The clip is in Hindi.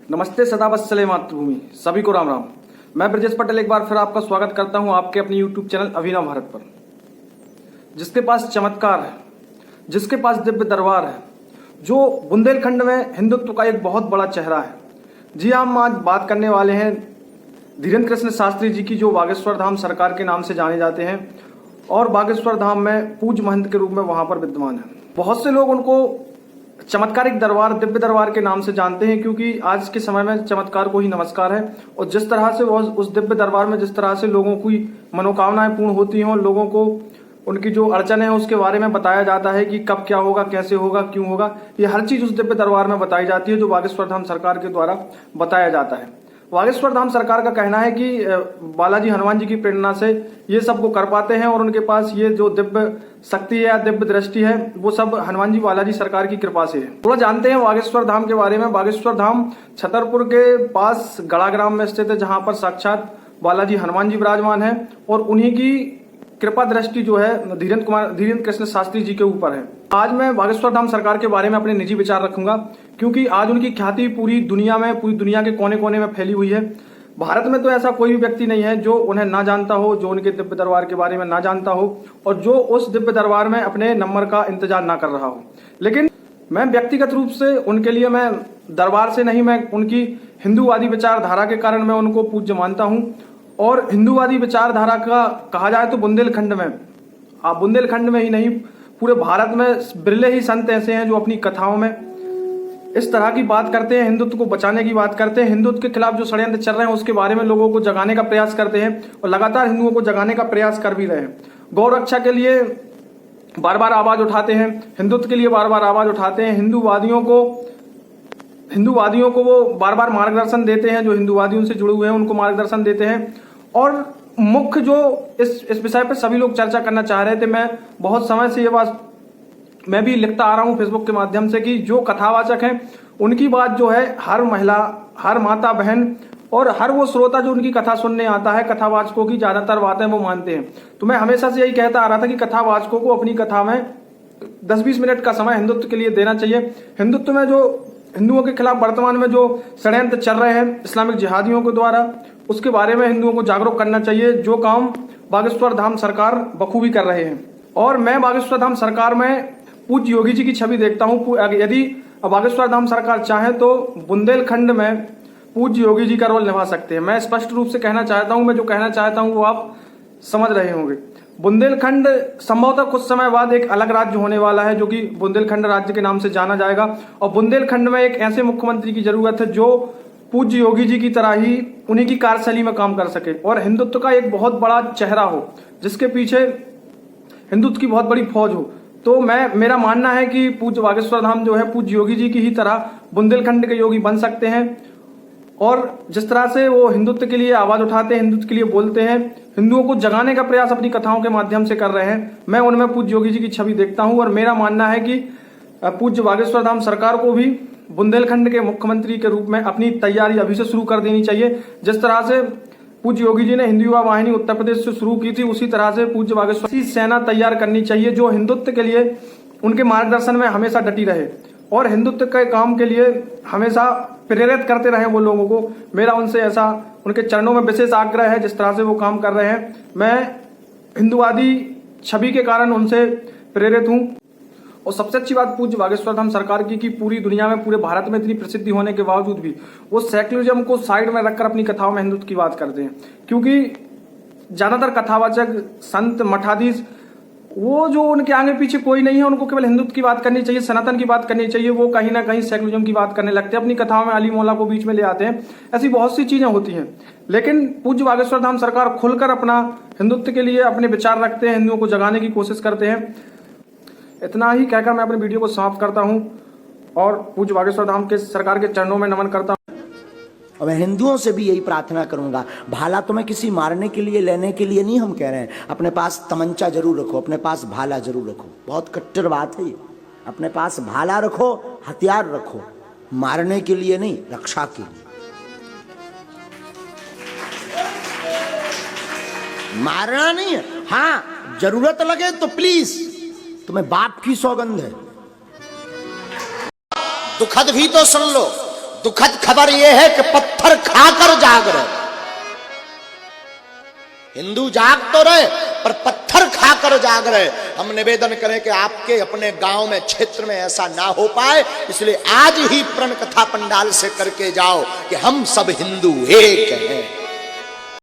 नमस्ते, सदा वत्सले मातृभूमि, सभी को राम राम। मैं ब्रजेश पटेल एक बार फिर आपका स्वागत करता हूं आपके अपने YouTube चैनल अभिनव भारत पर। जिसके पास चमत्कार है, जिसके पास दिव्य दरबार है, जो बुंदेलखंड में हिंदुत्व का एक बहुत बड़ा चेहरा है। जी हम आज बात करने वाले हैं धीरेन्द्र कृष्ण शास्त्री जी की, जो बागेश्वर धाम सरकार के नाम से जाने जाते हैं और बागेश्वर धाम में पूज्य महंत के रूप में वहां पर विद्यमान है। बहुत से लोग उनको चमत्कारिक दरबार, दिव्य दरबार के नाम से जानते हैं, क्योंकि आज के समय में चमत्कार को ही नमस्कार है। और जिस तरह से वो उस दिव्य दरबार में जिस तरह से लोगों की मनोकामनाएं पूर्ण होती हैं और लोगों को उनकी जो अड़चन है उसके बारे में बताया जाता है कि कब क्या होगा, कैसे होगा, क्यों होगा, ये हर चीज उस दिव्य दरबार में बताई जाती है, जो बागेश्वर धाम सरकार के द्वारा बताया जाता है। बागेश्वर धाम सरकार का कहना है कि बालाजी हनुमान जी की प्रेरणा से ये सब वो कर पाते हैं और उनके पास ये जो दिव्य शक्ति है या दिव्य दृष्टि है वो सब हनुमान जी बालाजी सरकार की कृपा से है। थोड़ा जानते हैं बागेश्वर धाम के बारे में। बागेश्वर धाम छतरपुर के पास गड़ा ग्राम में स्थित है, जहां पर साक्षात बालाजी हनुमान जी विराजमान है और उन्हीं की कृपा दृष्टि जो है धीरेन्द्र कृष्ण शास्त्री जी के ऊपर है। आज मैं बागेश्वर धाम सरकार के बारे में अपने निजी विचार रखूंगा, क्योंकि आज उनकी ख्याति पूरी दुनिया के कोने कोने में फैली हुई है। भारत में तो ऐसा कोई भी व्यक्ति नहीं है जो उन्हें ना जानता हो, जो उनके दिव्य दरबार के बारे में ना जानता हो और जो उस दिव्य दरबार में अपने नंबर का इंतजार ना कर रहा हो। लेकिन मैं व्यक्तिगत रूप से उनके लिए, मैं दरबार से नहीं, मैं उनकी हिंदूवादी विचारधारा के कारण मैं उनको पूज्य मानता हूं। और हिंदूवादी विचारधारा का कहा जाए तो बुंदेलखंड में ही नहीं, पूरे भारत में बिरले ही संत ऐसे हैं जो अपनी कथाओं में इस तरह की बात करते हैं, हिंदुत्व को बचाने की बात करते हैं, हिंदुत्व के खिलाफ जो षड्यंत्र चल रहे हैं उसके बारे में लोगों को जगाने का प्रयास करते हैं और लगातार हिंदुओं को जगाने का प्रयास कर भी रहे हैं। गौ रक्षा के लिए बार बार आवाज उठाते हैं, हिंदुत्व के लिए बार बार आवाज उठाते हैं, हिंदूवादियों को वो बार बार मार्गदर्शन देते हैं, जो हिंदूवादियों से जुड़े हुए हैं उनको मार्गदर्शन देते हैं। और मुख्य जो इस विषय पर सभी लोग चर्चा करना चाह रहे थे, मैं बहुत समय से ये बात मैं भी लिखता आ रहा हूं फेसबुक के माध्यम से कि जो कथावाचक हैं उनकी बात जो है हर महिला, हर माता बहन और हर वो श्रोता जो उनकी कथा सुनने आता है, कथावाचकों की ज्यादातर बातें वो मानते हैं। तो मैं हमेशा से यही कहता आ रहा था कि कथावाचकों को अपनी कथा में 10-20 मिनट का समय हिंदुत्व के लिए देना चाहिए। हिंदुत्व में जो हिंदुओं के खिलाफ वर्तमान में जो षड्यंत्र चल रहे हैं इस्लामिक जिहादियों के द्वारा, उसके बारे में हिंदुओं को जागरूक करना चाहिए, जो काम बागेश्वर धाम सरकार बखूबी कर रहे हैं। और मैं बागेश्वर धाम सरकार में पूज्य योगी जी की छवि देखता हूं। यदि बागेश्वर धाम सरकार चाहे तो बुंदेलखंड में पूज्य योगी जी का रोल निभा सकते हैं। मैं स्पष्ट रूप से कहना चाहता हूं, मैं जो कहना चाहता हूं वो आप समझ रहे होंगे। बुंदेलखंड संभवतः कुछ समय बाद एक अलग राज्य होने वाला है, जो कि बुंदेलखंड राज्य के नाम से जाना जाएगा। और बुंदेलखंड में एक ऐसे मुख्यमंत्री की जरूरत है जो पूज्य योगी जी की तरह ही उन्हीं की कार्यशैली में काम कर सके और हिंदुत्व का एक बहुत बड़ा चेहरा हो, जिसके पीछे हिंदुत्व की बहुत बड़ी फौज हो। तो मेरा मानना है कि पूज्य बागेश्वर धाम जो है पूज्य योगी जी की ही तरह बुंदेलखंड के योगी बन सकते हैं। और जिस तरह से वो हिंदुत्व के लिए आवाज उठाते हैं, हिंदुत्व के लिए बोलते हैं, हिंदुओं को जगाने का प्रयास अपनी कथाओं के माध्यम से कर रहे हैं, मैं उनमें पूज्य योगी जी की छवि देखता हूं। और मेरा मानना है कि पूज्य बागेश्वर धाम सरकार को भी बुंदेलखंड के मुख्यमंत्री के रूप में अपनी तैयारी अभी से शुरू कर देनी चाहिए। जिस तरह से पूज्य योगी जी ने हिंदू युवा वाहिनी उत्तर प्रदेश से शुरू की थी, उसी तरह से पूज्य बागेश्वर की सेना तैयार करनी चाहिए, जो हिंदुत्व के लिए उनके मार्गदर्शन में हमेशा डटी रहे और हिंदुत्व के काम के लिए हमेशा प्रेरित करते रहे वो लोगों को। मेरा उनसे ऐसा, उनके चरणों में विशेष आग्रह है। जिस तरह से वो काम कर रहे हैं, मैं हिंदूवादी छवि के कारण उनसे प्रेरित हूं। और सबसे अच्छी बात पूज्य बागेश्वर धाम सरकार की पूरी दुनिया में, पूरे भारत में इतनी प्रसिद्धि होने के बावजूद भी वो सेक्युलरिज्म को साइड में रखकर अपनी कथाओं में हिंदुत्व की बात करते हैं। क्योंकि ज्यादातर कथावाचक, संत, मठाधीश, वो जो उनके आगे पीछे कोई नहीं है, उनको केवल हिंदुत्व की बात करनी चाहिए, सनातन की बात करनी चाहिए। वो कहीं ना कहीं सेक्युलरिज्म की बात करने लगते हैं, अपनी कथाओं में अली मौला को बीच में ले आते हैं। ऐसी बहुत सी चीजें होती हैं। लेकिन पूज्य बागेश्वर धाम सरकार खुलकर अपना हिंदुत्व के लिए अपने विचार रखते हैं, हिंदुओं को जगाने की कोशिश करते हैं। इतना ही कहकर मैं अपने वीडियो को समाप्त करता हूं और पूज्य बागेश्वर धाम के सरकार के चरणों में नमन करता हूं। और मैं हिंदुओं से भी यही प्रार्थना करूंगा, भाला तुम्हें किसी मारने के लिए, लेने के लिए नहीं हम कह रहे हैं, अपने पास तमंचा जरूर रखो, अपने पास भाला जरूर रखो। बहुत कट्टर बात है ये, अपने पास भाला रखो, हथियार रखो, मारने के लिए नहीं, रक्षा के लिए। मारना नहीं है, हाँ जरूरत लगे तो प्लीज, तुम्हें बाप की सौगंध है। दुखद भी तो सुन लो, दुखद खबर यह है कि पत्थर खाकर जाग रहे। हिंदू जाग तो रहे पर पत्थर खाकर जाग रहे। हम निवेदन करें कि आपके अपने गांव में, क्षेत्र में ऐसा ना हो पाए, इसलिए आज ही प्रण कथा पंडाल से करके जाओ कि हम सब हिंदू एक हैं।